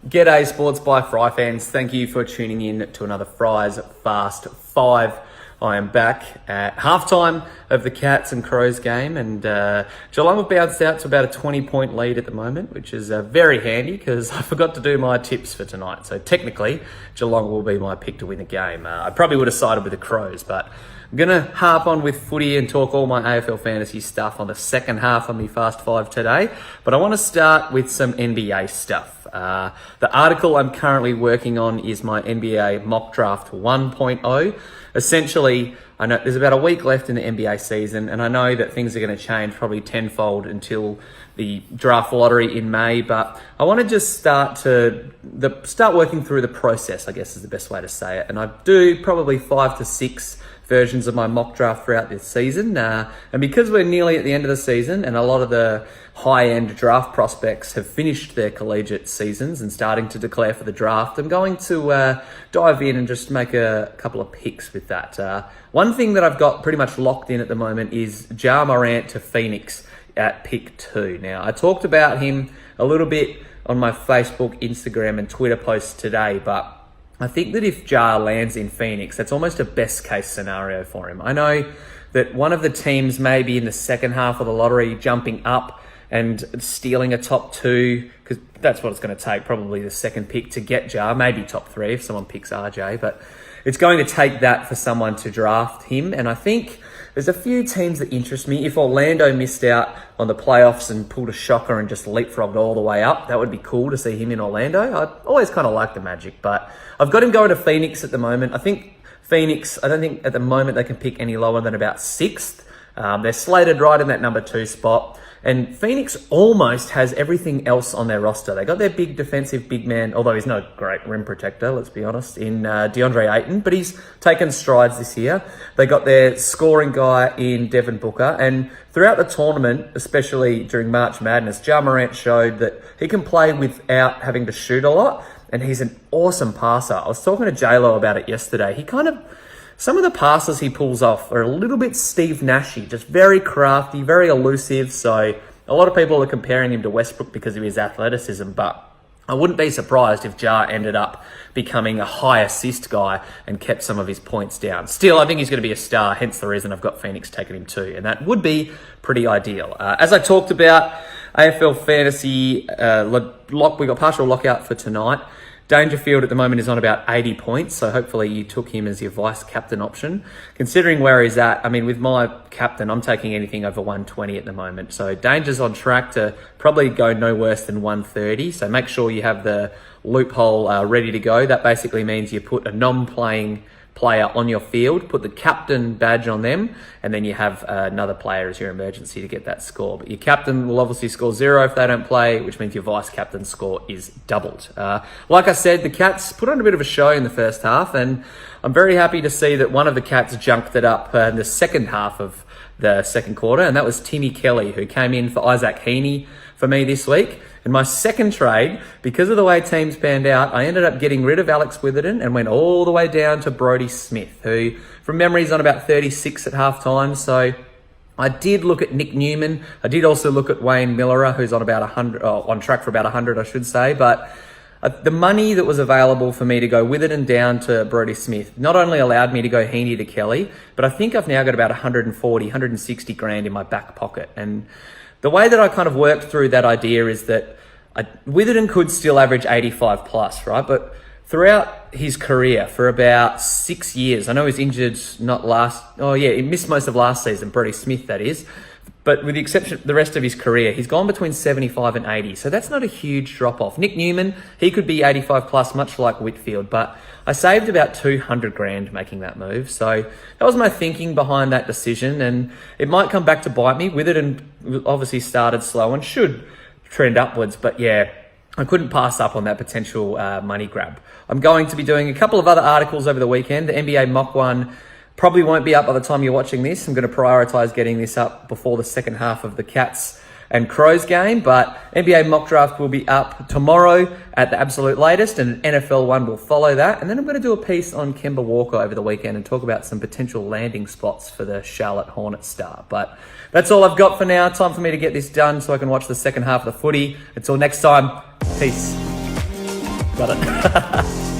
G'day Sports by Fry fans. Thank you for tuning in to another Fry's Fast 5. I am back at halftime of the Cats and Crows game, and Geelong have bounced out to about a 20-point lead at the moment, which is very handy because I forgot to do my tips for tonight. So technically, Geelong will be my pick to win the game. I probably would have sided with the Crows, but I'm going to harp on with footy and talk all my AFL Fantasy stuff on the second half of my Fast 5 today. But I want to start with some NBA stuff. The article I'm currently working on is my NBA Mock Draft 1.0. Essentially, I know there's about a week left in the NBA season, and I know that things are going to change probably tenfold until the draft lottery in May, but I want to just start working through the process, I guess is the best way to say it. And I do probably 5 to 6 versions of my mock draft throughout this season. And because we're nearly at the end of the season and a lot of the high-end draft prospects have finished their collegiate seasons and starting to declare for the draft, I'm going to dive in and just make a couple of picks with that. One thing that I've got pretty much locked in at the moment is Ja Morant to Phoenix at pick 2. Now, I talked about him a little bit on my Facebook, Instagram, and Twitter posts today, but I think that if Ja lands in Phoenix, that's almost a best case scenario for him. I know that one of the teams may be in the second half of the lottery jumping up and stealing a top 2, because that's what it's going to take, probably the second pick to get Ja, maybe top 3 if someone picks RJ, but it's going to take that for someone to draft him. And I think there's a few teams that interest me. If Orlando missed out on the playoffs and pulled a shocker and just leapfrogged all the way up, that would be cool to see him in Orlando. I always kind of like the Magic, but I've got him going to Phoenix at the moment. I think Phoenix, I don't think at the moment they can pick any lower than about 6th. They're slated right in that number 2 spot. And Phoenix almost has everything else on their roster. They got their big defensive big man, although he's no great rim protector, let's be honest, in DeAndre Ayton, but he's taken strides this year. They got their scoring guy in Devin Booker, and throughout the tournament, especially during March Madness, Ja Morant showed that he can play without having to shoot a lot, and he's an awesome passer. I was talking to J-Lo about it yesterday. Some of the passes he pulls off are a little bit Steve Nashy, just very crafty, very elusive. So a lot of people are comparing him to Westbrook because of his athleticism, but I wouldn't be surprised if Ja ended up becoming a high assist guy and kept some of his points down. Still, I think he's going to be a star, hence the reason I've got Phoenix taking him too, and that would be pretty ideal. As I talked about, AFL Fantasy, we got partial lockout for tonight. Dangerfield at the moment is on about 80 points, so hopefully you took him as your vice-captain option. Considering where he's at, I mean, with my captain, I'm taking anything over 120 at the moment. So Danger's on track to probably go no worse than 130, so make sure you have the loophole ready to go. That basically means you put a non-playing player on your field, put the captain badge on them, and then you have another player as your emergency to get that score. But your captain will obviously score 0 if they don't play, which means your vice-captain score is doubled. Like I said, the Cats put on a bit of a show in the first half, and I'm very happy to see that one of the Cats junked it up in the second half of the second quarter, and that was Timmy Kelly, who came in for Isaac Heaney for me this week. In my second trade, because of the way teams panned out, I ended up getting rid of Alex Witherden and went all the way down to Brodie Smith, who, from memory, is on about 36 at halftime. So I did look at Nick Newman. I did also look at Wayne Millerer, who's on about 100, on track for about 100, I should say. But the money that was available for me to go Witherden down to Brodie Smith not only allowed me to go Heaney to Kelly, but I think I've now got about 140, 160 grand in my back pocket. And the way that I kind of worked through that idea is that Witherden could still average 85 plus, right? But throughout his career for about 6 years, I know he's injured he missed most of last season, Brodie Smith that is, but with the exception of the rest of his career, he's gone between 75 and 80. So that's not a huge drop off. Nick Newman, he could be 85 plus, much like Whitfield, but I saved about 200 grand making that move. So that was my thinking behind that decision, and it might come back to bite me. Witherden obviously started slow and should trend upwards, but yeah, I couldn't pass up on that potential money grab. I'm going to be doing a couple of other articles over the weekend. The NBA mock one probably won't be up by the time you're watching this. I'm going to prioritize getting this up before the second half of the Cats and Crows game, but NBA mock draft will be up tomorrow at the absolute latest, and an NFL one will follow that. And then I'm going to do a piece on Kemba Walker over the weekend and talk about some potential landing spots for the Charlotte Hornets star. But that's all I've got for now. Time for me to get this done so I can watch the second half of the footy. Until next time, peace. Got it.